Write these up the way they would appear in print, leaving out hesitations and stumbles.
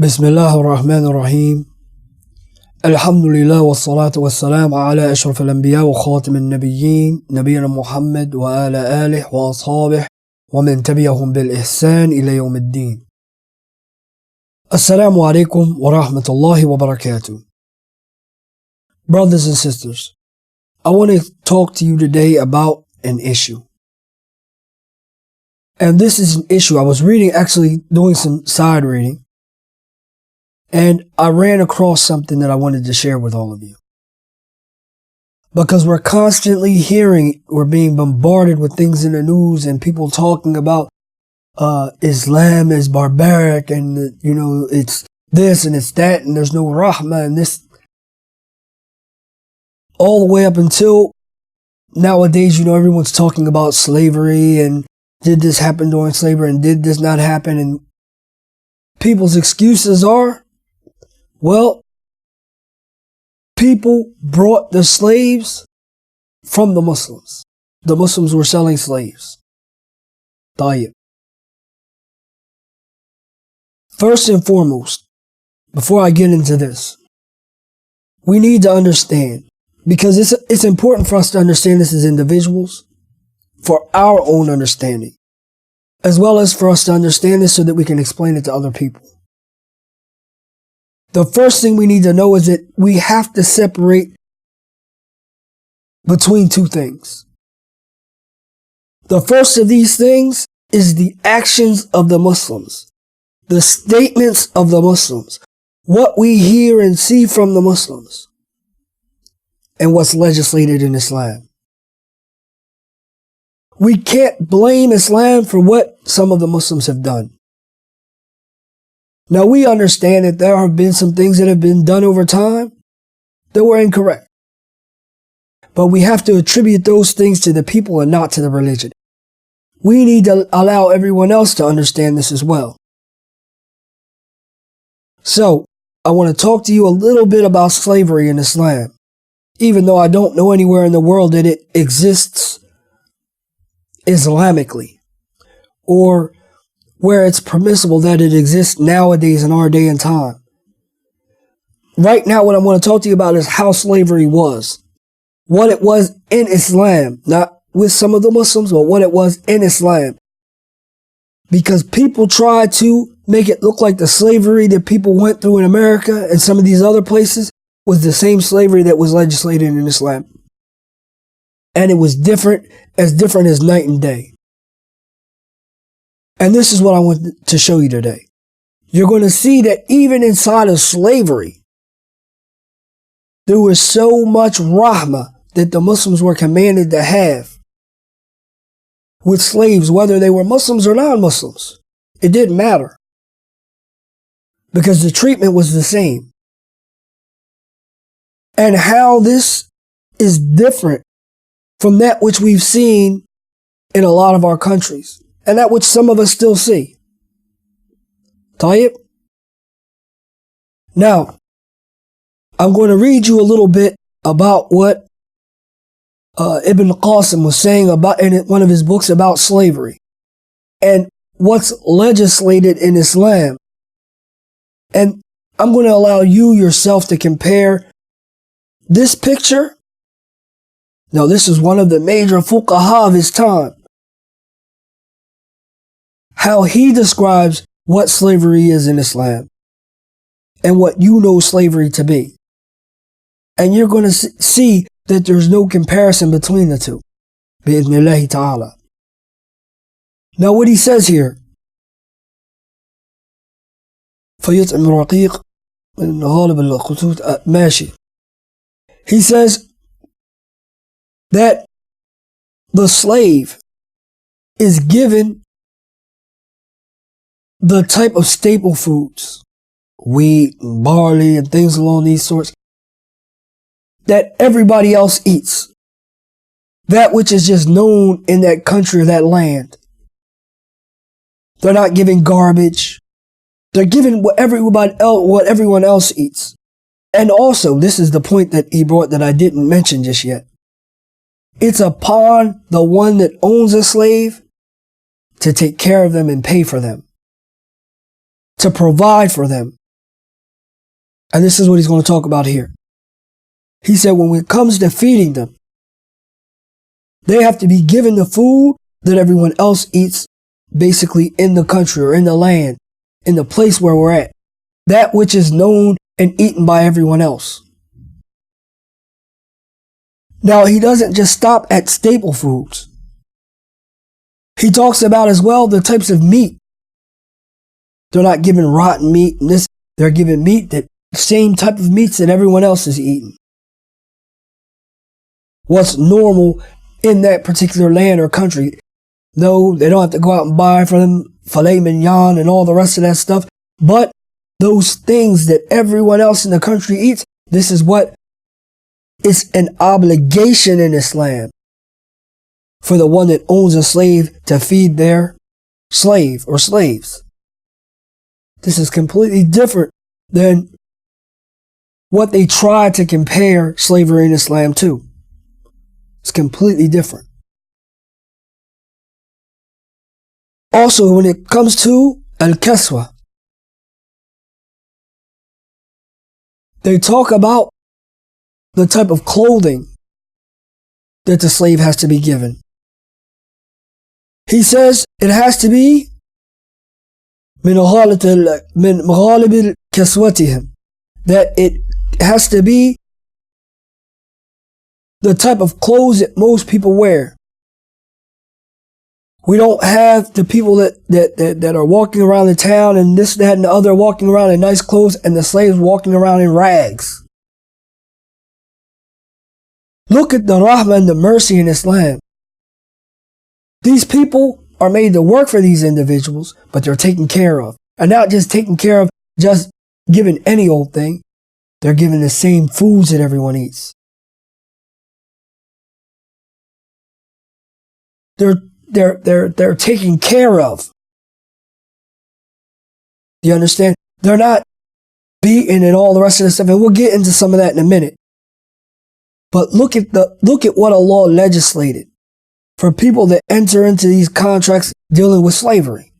بسم الله الرحمن الرحيم. الحمد لله والصلاة والسلام على أشرف الأنبياء وخاتم النبيين نبينا محمد وآل آله وأصحابه ومن تبعهم بالإحسان إلى يوم الدين. السلام عليكم ورحمة الله وبركاته. Brothers and sisters, I want to talk to you today about an issue. And this is an issue I was doing some side reading. And I ran across something that I wanted to share with all of you. Because we're constantly we're being bombarded with things in the news and people talking about Islam is barbaric and, it's this and it's that and there's no rahmah and this. All the way up until nowadays, everyone's talking about slavery and did this happen during slavery and did this not happen? And people's excuses are, well, people brought the slaves from the Muslims. The Muslims were selling slaves. Tayyib. First and foremost, before I get into this, we need to understand, because it's important for us to understand this as individuals, for our own understanding, as well as for us to understand this so that we can explain it to other people. The first thing we need to know is that we have to separate between two things. The first of these things is the actions of the Muslims, the statements of the Muslims, what we hear and see from the Muslims, and what's legislated in Islam. We can't blame Islam for what some of the Muslims have done. Now, we understand that there have been some things that have been done over time that were incorrect. But we have to attribute those things to the people and not to the religion. We need to allow everyone else to understand this as well. So, I want to talk to you a little bit about slavery in Islam, even though I don't know anywhere in the world that it exists Islamically, or where it's permissible that it exists nowadays in our day and time. Right now, what I want to talk to you about is how slavery was. What it was in Islam, not with some of the Muslims, but what it was in Islam. Because people try to make it look like the slavery that people went through in America and some of these other places was the same slavery that was legislated in Islam. And it was different as night and day. And this is what I want to show you today. You're going to see that even inside of slavery, there was so much rahmah that the Muslims were commanded to have with slaves, whether they were Muslims or non-Muslims. It didn't matter, because the treatment was the same. And how this is different from that which we've seen in a lot of our countries, and that which some of us still see. Tayyib? Now, I'm going to read you a little bit about what Ibn Qasim was saying about in one of his books about slavery and what's legislated in Islam. And I'm going to allow you yourself to compare this picture. Now, this is one of the major fuqaha of his time. How he describes what slavery is in Islam and what you know slavery to be. And you're going to see that there's no comparison between the two. Bi-idhnillahi ta'ala. Now, what he says here, فَيُطْعِمُ رَقِيقٌ مِنْ غَالِبِ الْخُطُوطِ مَاشِي. He says that the slave is given the type of staple foods, wheat and barley and things along these sorts, that everybody else eats. That which is just known in that country or that land. They're not giving garbage. They're giving what everyone else eats. And also, this is the point that he brought that I didn't mention just yet. It's upon the one that owns a slave to take care of them and pay for them, to provide for them, And this is what he's going to talk about here. He said when it comes to feeding them, they have to be given the food that everyone else eats basically in the country or in the land, in the place where we're at. That which is known and eaten by everyone else. Now, he doesn't just stop at staple foods. He talks about as well the types of meat. They're not given rotten meat and this. They're given meat, that same type of meats that everyone else is eating. What's normal in that particular land or country. No, they don't have to go out and buy for them filet mignon and all the rest of that stuff. But those things that everyone else in the country eats, this is what is an obligation in Islam for the one that owns a slave to feed their slave or slaves. This is completely different than what they try to compare slavery in Islam to. It's completely different. Also, when it comes to al-kaswa, they talk about the type of clothing that the slave has to be given. He says it has to be min maghalib kaswatihim, that it has to be the type of clothes that most people wear. We don't have the people that are walking around the town and this, that, and the other walking around in nice clothes and the slaves walking around in rags. Look at the rahmah and the mercy in Islam. These people are made to work for these individuals, but they're taken care of. And not just taken care of, just given any old thing. They're given the same foods that everyone eats. They're taken care of. Do you understand? They're not beaten and all the rest of the stuff, and we'll get into some of that in a minute. But look at what Allah legislated for people that enter into these contracts dealing with slavery.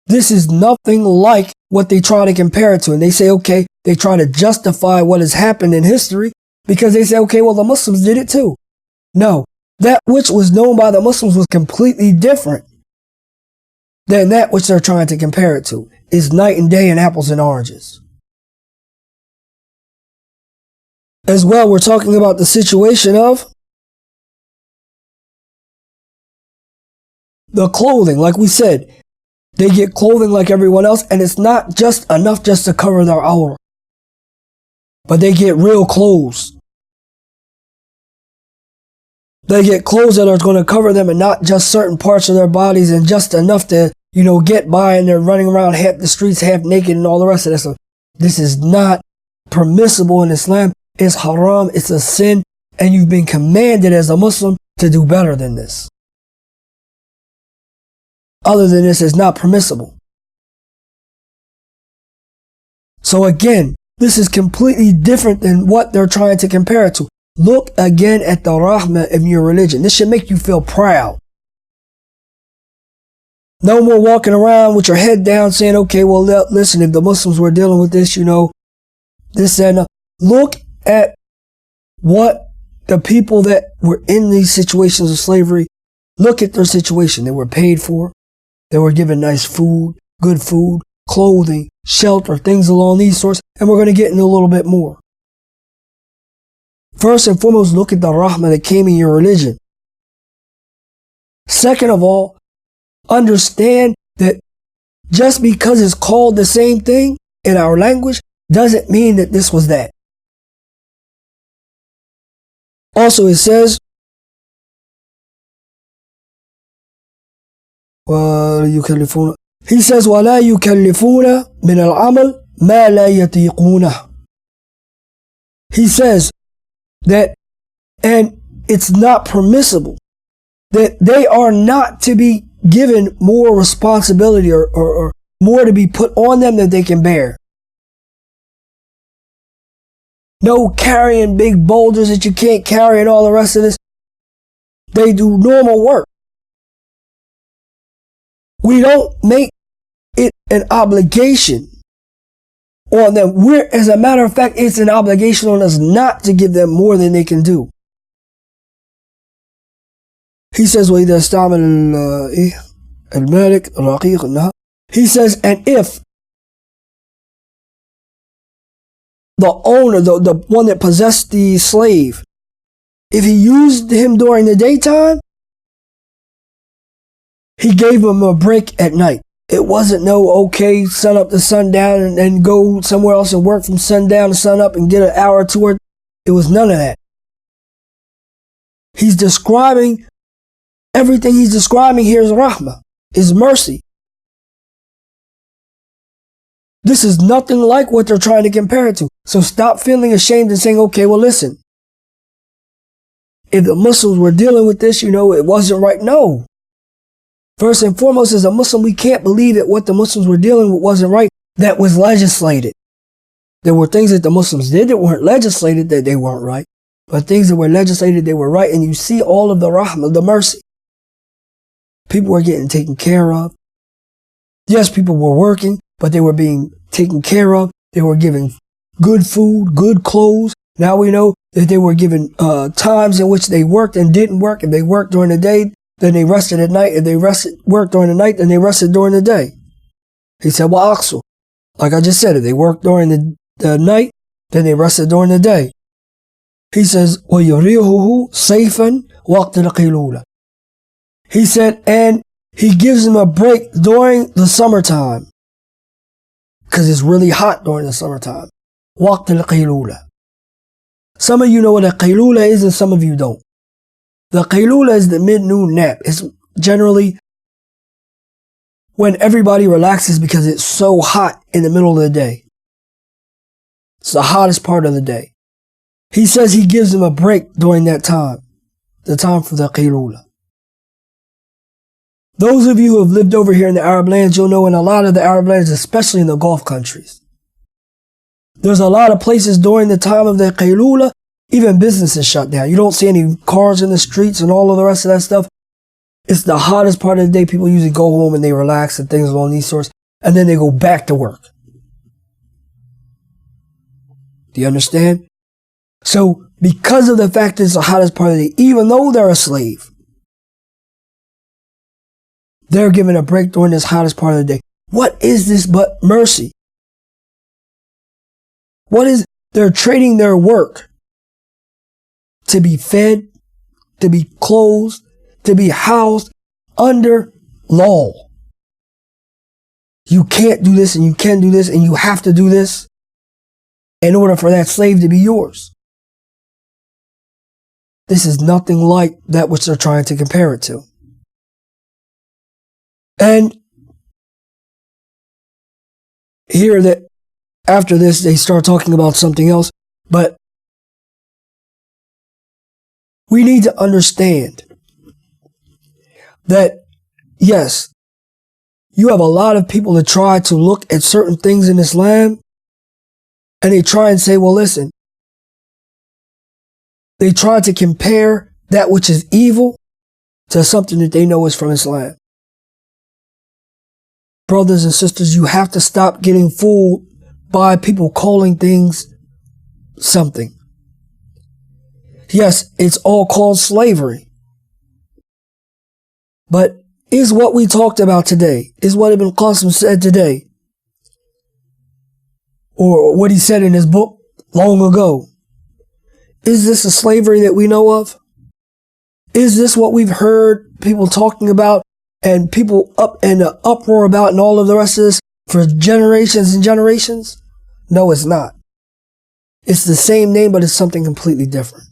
This is nothing like what they try to compare it to. And they say, okay, they try to justify what has happened in history because they say, okay, well, the Muslims did it too. No, that which was known by the Muslims was completely different than that which they're trying to compare it to. It's night and day and apples and oranges. As well, we're talking about the situation of the clothing. Like we said, they get clothing like everyone else, and it's not just enough just to cover their awrah, but they get real clothes. They get clothes that are going to cover them and not just certain parts of their bodies and just enough to, get by, and they're running around half the streets half naked and all the rest of that stuff. This is not permissible in Islam. It's haram, it's a sin, and you've been commanded as a Muslim to do better than this. Other than this, it's not permissible. So again, this is completely different than what they're trying to compare it to. Look again at the rahmah of your religion. This should make you feel proud. No more walking around with your head down saying, okay, well, listen, if the Muslims were dealing with this, this and that. Look at what the people that were in these situations of slavery, look at their situation. They were paid for. They were given nice food, good food, clothing, shelter, things along these sorts. And we're going to get into a little bit more. First and foremost, look at the rahmah that came in your religion. Second of all, understand that just because it's called the same thing in our language doesn't mean that this was that. Also, it says, he says, وَلَا يُكَلِّفُونَ مِنَ الْعَمَلِ مَا لَا يَطِيقُونَهُ. He says that, and it's not permissible, that they are not to be given more responsibility or more to be put on them than they can bear. No carrying big boulders that you can't carry and all the rest of this. They do normal work. We don't make it an obligation on them. As a matter of fact, it's an obligation on us not to give them more than they can do. He says, وَإِذَا اسْتَعْمَلَ الْمَالِكَ الرَّقِيقَ. He says, and if the owner, the one that possessed the slave, if he used him during the daytime, he gave him a break at night. It wasn't okay, sun up to sundown and then go somewhere else and work from sundown to sun up and get an hour or two. It was none of that. He's describing, everything he's describing here is rahmah, is mercy. This is nothing like what they're trying to compare it to. So stop feeling ashamed and saying, okay, well listen, if the Muslims were dealing with this, it wasn't right. No. First and foremost, as a Muslim, we can't believe that what the Muslims were dealing with wasn't right. That was legislated. There were things that the Muslims did that weren't legislated that they weren't right. But things that were legislated, they were right. And you see all of the rahmah, the mercy. People were getting taken care of. Yes, people were working, but they were being taken care of. They were given good food, good clothes. Now we know that they were given times in which they worked and didn't work. If they worked during the day, then they rested at night. If they worked during the night, then they rested during the day. He said, وَأَقْصُ. Like I just said, if they worked during the night, then they rested during the day. He says, وَيُرِيهُهُ سَيْفًا وَقْتَ الْقِيلُولَةِ. He said, and he gives them a break during the summertime. Because it's really hot during the summertime. وَقْتَ الْقِيلُولَةِ. Some of you know what a qaylula is and some of you don't. The qaylula is the mid-noon nap. It's generally when everybody relaxes because it's so hot in the middle of the day. It's the hottest part of the day. He says he gives them a break during that time. The time for the qaylula. Those of you who have lived over here in the Arab lands, you'll know in a lot of the Arab lands, especially in the Gulf countries, there's a lot of places during the time of the qaylula, even businesses shut down. You don't see any cars in the streets and all of the rest of that stuff. It's the hottest part of the day. People usually go home and they relax and things along these sorts, and then they go back to work. Do you understand? So, because of the fact that it's the hottest part of the day, even though they're a slave, they're given a break during this hottest part of the day. What is this but mercy? They're trading their work to be fed, to be clothed, to be housed under law. You can't do this and you can do this and you have to do this in order for that slave to be yours. This is nothing like that which they're trying to compare it to. And here that after this they start talking about something else, but we need to understand that, yes, you have a lot of people that try to look at certain things in Islam and they try and say, well, listen, they try to compare that which is evil to something that they know is from Islam. Brothers and sisters, you have to stop getting fooled by people calling things something. Yes, it's all called slavery. But is what we talked about today, is what Ibn Qasim said today, or what he said in his book long ago, is this a slavery that we know of? Is this what we've heard people talking about and people up in the uproar about and all of the rest of this for generations and generations? No, it's not. It's the same name, but it's something completely different.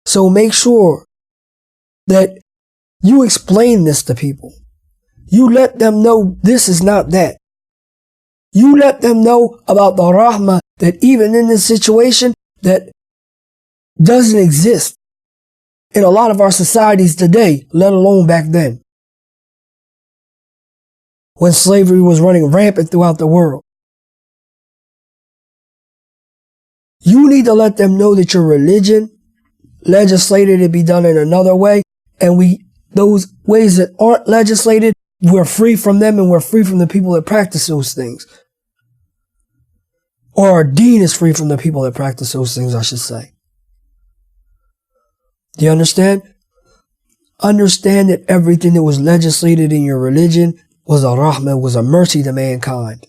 So make sure that you explain this to people. You let them know this is not that. You let them know about the rahmah that even in this situation that doesn't exist in a lot of our societies today, let alone back then, when slavery was running rampant throughout the world. You need to let them know that your religion legislated to be done in another way, and those ways that aren't legislated, we're free from them and we're free from the people that practice those things. Or our deen is free from the people that practice those things, I should say. Do you understand? Understand that everything that was legislated in your religion was a rahmah, was a mercy to mankind.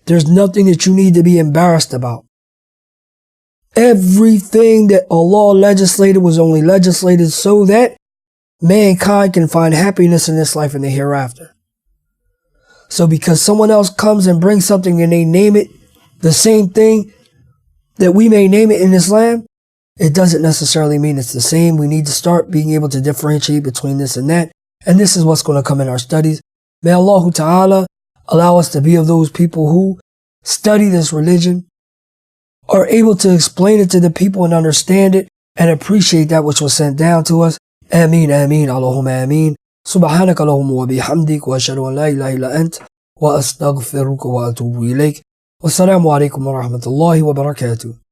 There's nothing that you need to be embarrassed about. Everything that Allah legislated was only legislated so that mankind can find happiness in this life and the hereafter. So because someone else comes and brings something and they name it the same thing that we may name it in Islam, it doesn't necessarily mean it's the same. We need to start being able to differentiate between this and that. And this is what's going to come in our studies. May Allah Ta'ala allow us to be of those people who study this religion, are able to explain it to the people and understand it and appreciate that which was sent down to us. Ameen, ameen, Allahumma ameen. Subhanaka Allahumma wa bihamdik wa ashhadu an la ilaha illa ant wa astaghfiruka wa atubu ilayk. Wassalamu alaikum wa rahmatullahi wa barakatuh.